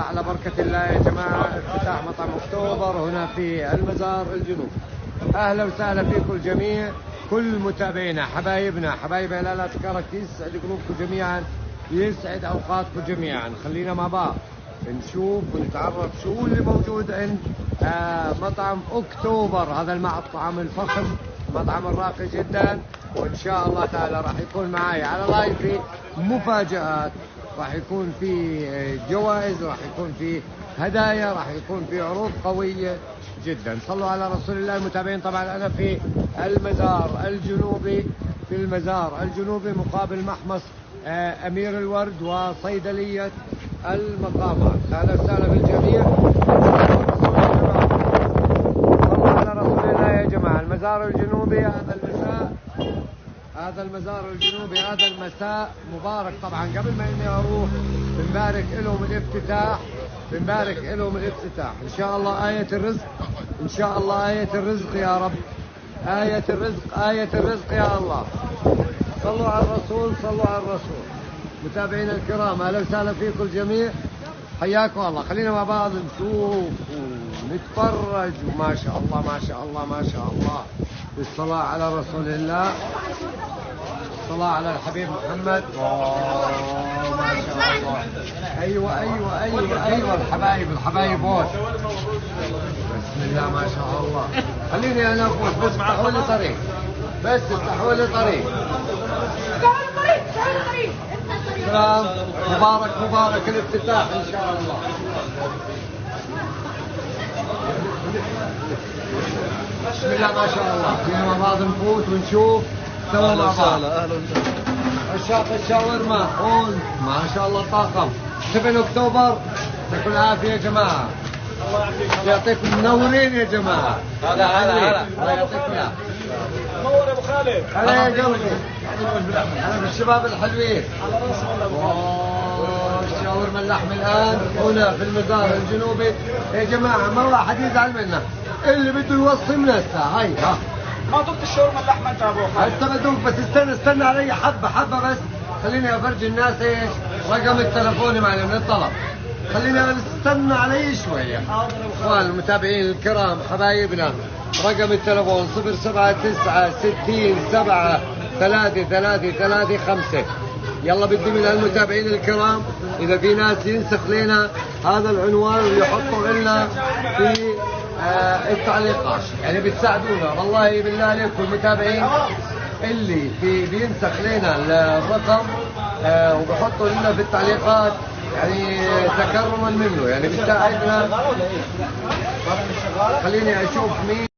على بركة الله يا جماعة افتتاح مطعم أكتوبر هنا في المزار الجنوبي. أهلا وسهلا فيكم الجميع، كل متابعينا حبايبنا حبايب هلال أتكرك، يسعد قلوبكم جميعا، يسعد أوقاتكم جميعا. خلينا مع بعض نشوف ونتعرف شو اللي موجود عند مطعم أكتوبر، هذا المطعم الفخم، مطعم الراقي جدا. وإن شاء الله تعالى راح يكون معي على لايفي مفاجآت، راح يكون في جوائز، راح يكون في هدايا، راح يكون في عروض قوية جدا. صلوا على رسول الله المتابعين. طبعا أنا في المزار الجنوبي، في المزار الجنوبي مقابل محمص أمير الورد وصيدلية المقامات. أهلا وسهلا بالجميع. صلوا على رسول الله يا جماعة. المزار الجنوبي هذا المساء، هذا المزار الجنوبي هذا المساء مبارك. طبعا قبل ما اني اروح بنبارك لهم الافتتاح، بنبارك لهم الافتتاح. ان شاء الله آية الرزق، ان شاء الله آية الرزق يا رب، آية الرزق، آية الرزق يا الله. صلوا على الرسول، صلوا على الرسول. متابعينا الكرام اهلا وسهلا فيكم الجميع، حياكم الله. خلينا مع بعض نشوف ونتفرج، وما شاء الله ما شاء الله ما شاء الله، بالصلاة على رسول الله، الصلاة على الحبيب محمد. ما شاء الله. ايوه ايوه ايوه ايوه الحبايب، الحبايب هون. بسم الله ما شاء الله. خليني انا افوت، بس افتحوا لي طريق، بس افتحوا لي طريق. سلام، مبارك مبارك الافتتاح ان شاء الله. بسم الله ما شاء الله. فينا مع بعض نفوت ونشوف سوا مع بعض. اهلا وسهلا. عشاق الشاورما هون ما شاء الله طاقم 7 اكتوبر. يعطيكم العافيه يا جماعه، يعطيكم منورين يا جماعه. هلا هلا هلا، الله يعطيكم العافيه. منور يا ابو خالد. هلا يا قلبي، هلا بالشباب الحلوين. الشاورما اللحم الان هنا في المزار الجنوبي يا جماعه. ما واحد يزعل منا، اللي بده يوصي من هسه. هاي ها ما ضبط الشاورما اللحمه انت ابو خالد؟ هسه بدوق، بس استنى علي حبه حبه بس. خليني افرجي الناس ايش رقم التلفون معلم للطلب. خليني استنى علي شويه. اخوان المتابعين الكرام حبايبنا، رقم التلفون 079 60 7 3 3 3 5. يلا بدي من المتابعين الكرام اذا في ناس ينسخ لنا هذا العنوان ويحطوا لنا في التعليقات، يعني بتساعدونا والله بالله عليكم المتابعين اللي بينسخ لنا الرقم وبحطوا لنا في التعليقات، يعني تكرما منه، يعني بتساعدنا. خليني اشوف مين